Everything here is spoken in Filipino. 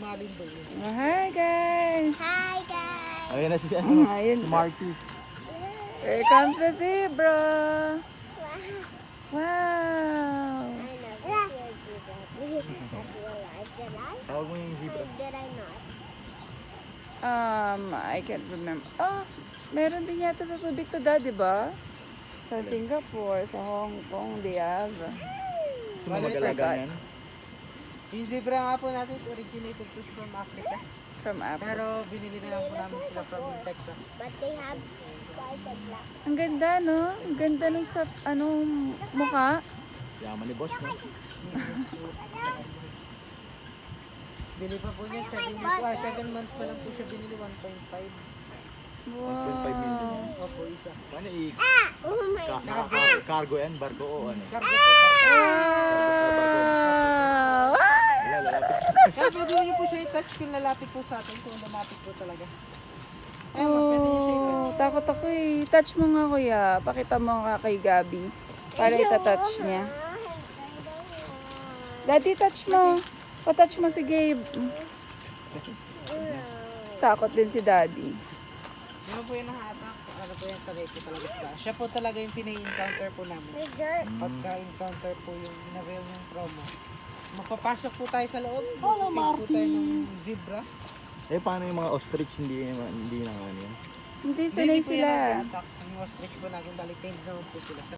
Malin doon. Oh, hi guys! Hi guys! Ayun na si Ayun. Marty. Here comes the zebra! Wow. Wow! I never did that. Did I? Tawag mo yung zebra. Did I not? I can't remember. Oh, meron din yata sa Subic to da, di ba? Sa Singapore, sa Hong Kong, they have. Gusto mo mag-alaga yan? Yung zebra nga po natin is originated to from Africa. From Apple. Pero binili na lang po namin sila from Texas. But they have white and black. Ang ganda, no? Ang ganda nung sa, mukha. Yaman ni boss, no? Bili pa po niya 7 months pa lang po siya binili, 1.5. $1.5 million. Wow. Opo, isa. Paano Oh my God. cargo yan? Barko o ano? Cargo po. Wow! Wala, lalapit. Kaya pwede niyo po siya i-touch kung lalapit po sa atin, kung lumapit po talaga. Ayun, pwede niyo siya i-touch. Oh, takot ako eh. Touch mo nga kuya. Pakita mo nga kay Gabi. Para itatouch niya. Daddy, touch mo. Pa-touch mo si Gabe. Takot din si Daddy. Hindi mo po yung naka-attack. Ano po yan, sanay po talaga sila. Siya po talaga yung pinay-encounter po namin. May dirt. Pagka-encounter po yung in-avail yung promo. Magpapasok po tayo sa loob. Magpapasok po tayo ng zebra. Eh, paano yung mga ostrich? Hindi na ano yan? Hindi Hindi sanay po yan sila. nag-attack. Yung ostrich po natin, balik tamed naman po sila.